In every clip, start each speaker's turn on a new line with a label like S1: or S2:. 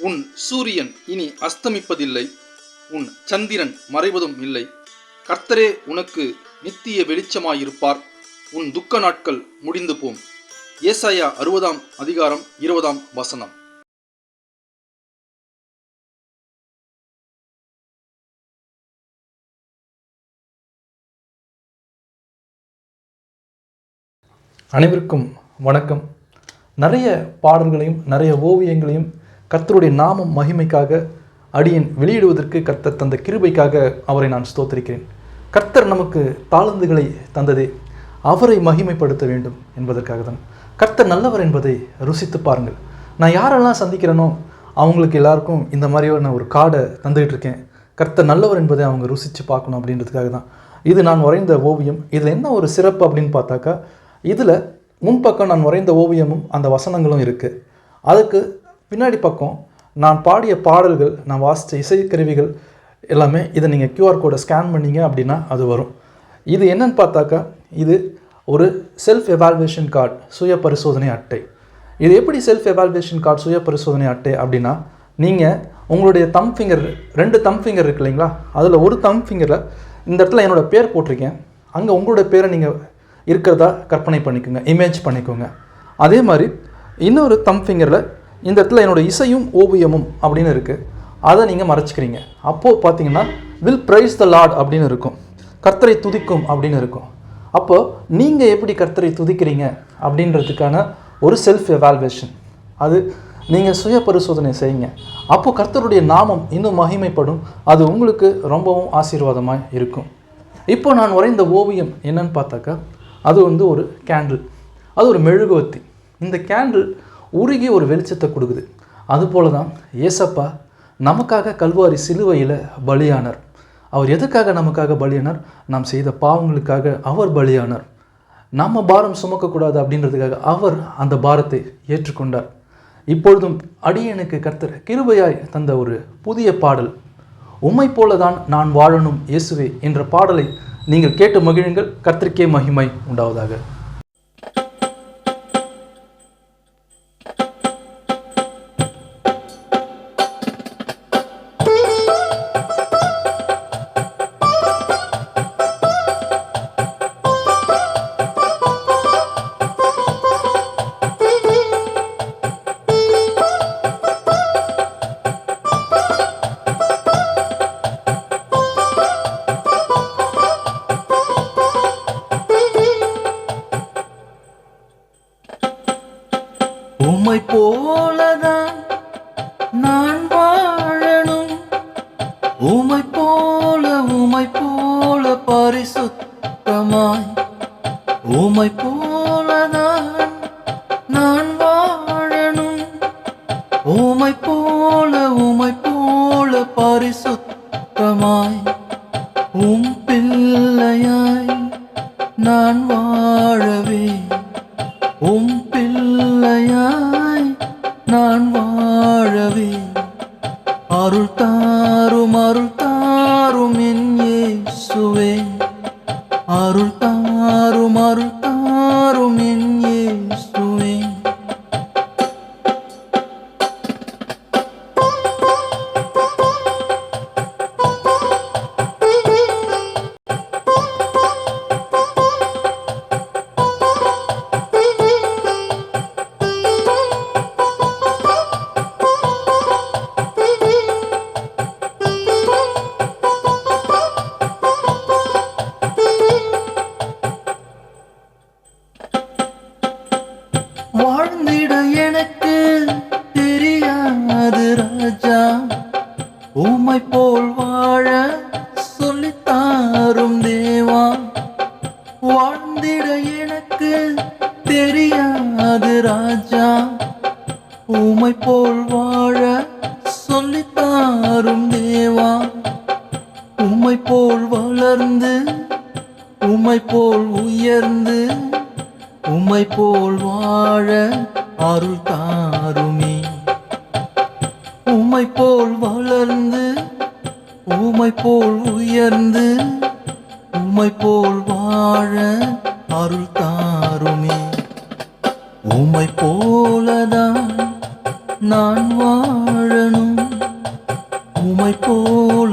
S1: உன் சூரியன் இனி அஸ்தமிப்பதில்லை, உன் சந்திரன் மறைவதும் இல்லை. கர்த்தரே உனக்கு நித்திய வெளிச்சமாயிருப்பார். உன் துக்க நாட்கள் முடிந்து போம். ஏசாயா 60 அதிகாரம் 20 வசனம்.
S2: அனைவருக்கும் வணக்கம். நிறைய பாடல்களையும் நிறைய ஓவியங்களையும் கர்த்தருடைய நாமம் மகிமைக்காக அடியேன் வெளியிடுவதற்கு கர்த்தர் தந்த கிருபைக்காக அவரை நான் ஸ்தோத்திரிக்கிறேன். கர்த்தர் நமக்கு தாளந்துகளை தந்ததே அவரை மகிமைப்படுத்த வேண்டும் என்பதற்காக தான். கர்த்தர் நல்லவர் என்பதை ருசித்து பாருங்கள். நான் யாரெல்லாம் சந்திக்கிறேனோ அவங்களுக்கு எல்லாருக்கும் இந்த மாதிரியான ஒரு கார்டை தந்துகிட்டு இருக்கேன். கர்த்தர் நல்லவர் என்பதை அவங்க ருசித்து பார்க்கணும் அப்படின்றதுக்காக தான். இது நான் வரைந்த ஓவியம். இதில் என்ன ஒரு சிறப்பு அப்படின்னு பார்த்தாக்கா, இதில் முன்பக்கம் நான் வரைந்த ஓவியமும் அந்த வசனங்களும் இருக்குது. அதுக்கு பின்னாடி பக்கம் நான் பாடிய பாடல்கள், நான் வாசித்த இசைக்கருவிகள் எல்லாமே. இதை நீங்கள் QR கோடை ஸ்கேன் பண்ணிங்க அப்படின்னா அது வரும். இது என்னன்னு பார்த்தாக்கா, இது ஒரு செல்ஃப் எவால்வேஷன் கார்டு, சுய பரிசோதனை அட்டை. இது எப்படி செல்ஃப் எவால்வேஷன் கார்டு, சுய பரிசோதனை அட்டை அப்படின்னா, நீங்கள் உங்களுடைய தம் ஃபிங்கர், 2 தம் ஃபிங்கர் இருக்கு இல்லைங்களா, அதில் ஒரு தம் ஃபிங்கரில் இந்த இடத்துல என்னோடய பேர் போட்டிருக்கேன். அங்கே உங்களுடைய பேரை நீங்கள் இருக்கிறதா கற்பனை பண்ணிக்கோங்க, இமேஜ் பண்ணிக்கோங்க. அதே மாதிரி இன்னொரு தம் ஃபிங்கரில் இந்த இடத்துல என்னோடய இசையும் ஓவியமும் அப்படின்னு இருக்குது. அதை நீங்கள் மறைச்சிக்கிறீங்க. அப்போது பார்த்தீங்கன்னா வில் ப்ரைஸ் த லார்ட் அப்படின்னு இருக்கும், கர்த்தரை துதிக்கும் அப்படின்னு இருக்கும். அப்போது நீங்கள் எப்படி கர்த்தரை துதிக்கிறீங்க அப்படின்றதுக்கான ஒரு செல்ஃப் எவால்வேஷன், அது நீங்கள் சுய பரிசோதனை செய்யுங்க. அப்போது கர்த்தருடைய நாமம் இன்னும் மகிமைப்படும். அது உங்களுக்கு ரொம்பவும் ஆசீர்வாதமாக இருக்கும். இப்போ நான் வரைந்த ஓவியம் என்னன்னு பார்த்தாக்கா, அது ஒரு கேண்டில், அது ஒரு மெழுகுவர்த்தி. இந்த கேண்டில் உருகி ஒரு வெளிச்சத்தை கொடுக்குது. அதுபோல தான் ஏசப்பா நமக்காக கல்வாரி சிலுவையில் பலியானார். அவர் எதுக்காக நமக்காக பலியானார்? நாம் செய்த பாவங்களுக்காக அவர் பலியானார். நம்ம பாரம் சுமக்கக்கூடாது அப்படின்றதுக்காக அவர் அந்த பாரத்தை ஏற்றுக்கொண்டார். இப்பொழுதும் அடியேனுக்கு கர்த்தர் கிருபையாய் தந்த ஒரு புதிய பாடல், உம்மை போலதான் நான் வாழணும் இயேசுவே என்ற பாடலை நீங்கள் கேட்டு மகிழுங்கள். கர்த்தருக்கே மகிமை உண்டாவதாக.
S3: உம்மை போலதான் நான் வாழணும், உம்மை போல பரிசுத்தமாய், உம்மை போலதான் நான் வாழணும், உம்மை போல பரிசுத்தமாய், உம் பிள்ளையாய் நான் வாழவே, உம் பிள்ளையாய் நான் வாழவே அருள் தாரும் என் இயேசுவே, அருள் தாரும் என் இயேசுவே. வாழ்ந்திட எனக்கு தெரியாது ராஜா, உம்மை போல் வாழ சொல்லித்தாரும் தேவா. வாழ்ந்திட எனக்கு தெரியாது ராஜா, உம்மை போல் வாழ சொல்லித்தாரும் தேவா. உம்மை போல் வளர்ந்து, உம்மை போல் உயர்ந்து, உம்மை போல் வாழ அருள் தாருமே. உம்மை போல் வளர்ந்து, உம்மை போல் உயர்ந்து, உம்மை போல் வாழ அருள் தாருமே. உம்மை போலதான் நான் வாழணும். உமை போல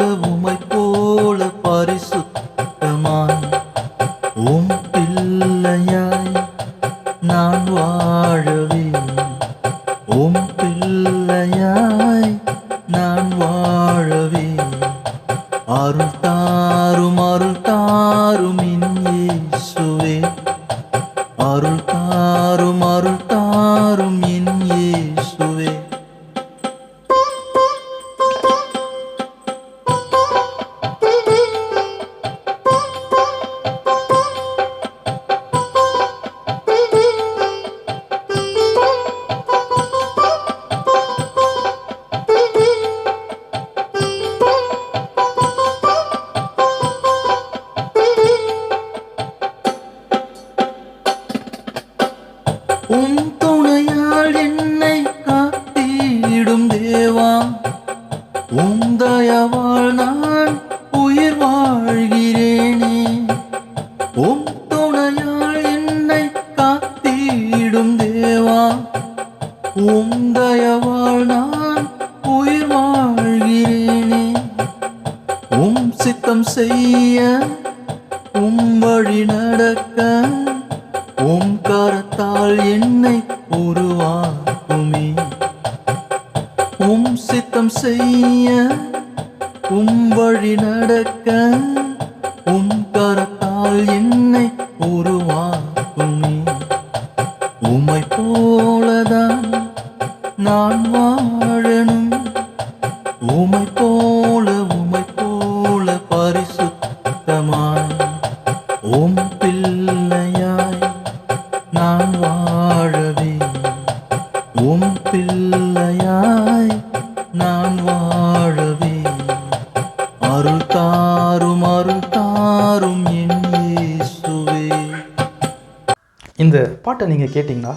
S3: பரிசுத்தமாய் உம் பிள்ளையாய் நான் வாழவே, உம் பிள்ளையாய் நான் வாழவே அருள் தாரும் என் இயேசுவே, அருள் தாரும் என் இயேசுவே. உம் துணையால் என்னை காத்திடும் தேவா, உம் தயவால் நான் உயிர் வாழ்கிறேனே. உம் துணையால் என்னை காத்திடும் தேவா, உம் தயவால் நான் உயிர் வாழ்கிறேனே. உம் சித்தம் செய்ய, உம் வழி நடக்க, உம் கரத்தால் என்னை உருவாக்குமே. உம் சித்தம் செய்ய, உம் வழி நடக்க, உம் கரத்தால் என்னை உருவாக்குமே. உம்மை போலதான் நான் வாழணும். உம்மை போல பரிசுத்தமாய் உம் பிள்ளையாய் நான் வாழவே, உம் பிள்ளையாய் நான் வாழவே அருள் தாரும் என் இயேசுவே.
S2: இந்த பாட்டை நீங்கள் கேட்டிங்கன்னா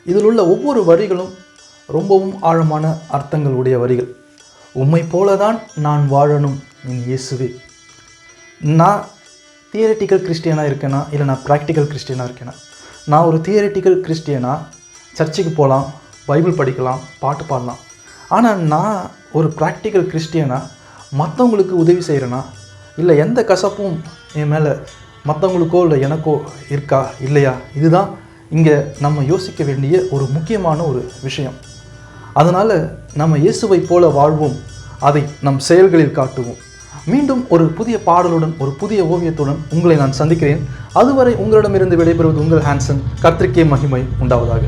S2: இதில் உள்ள ஒவ்வொரு வரிகளும் ரொம்பவும் ஆழமான அர்த்தங்கள் உடைய வரிகள். உம்மை போல தான் நான் வாழணும் என் இயேசுவே. நான் தியரிட்டிக்கல் கிறிஸ்டியனாக இருக்கேனா, இல்லை நான் ப்ராக்டிக்கல் கிறிஸ்டியனாக இருக்கேனா? நான் ஒரு தியரிட்டிக்கல் கிறிஸ்டியனாக சர்ச்சுக்கு போகலாம், பைபிள் படிக்கலாம், பாட்டு பாடலாம். ஆனால் நான் ஒரு ப்ராக்டிக்கல் கிறிஸ்டியனாக மற்றவங்களுக்கு உதவி செய்கிறேனா, இல்லை எந்த கசப்பும் என் மேலே மற்றவங்களுக்கோ இல்லை எனக்கோ இருக்கா இல்லையா? இதுதான் இங்கே நம்ம யோசிக்க வேண்டிய ஒரு முக்கியமான ஒரு விஷயம். அதனால் நம்ம இயேசுவை போல வாழ்வோம், அதை நம் செயல்களில் காட்டுவோம். மீண்டும் ஒரு புதிய பாடலுடன், ஒரு புதிய ஓவியத்துடன் உங்களை நான் சந்திக்கிறேன். அதுவரை உங்களிடமிருந்து விடைபெறுவது உங்கள் ஹான்சன். கர்த்தருக்கே மகிமை உண்டாவதாக.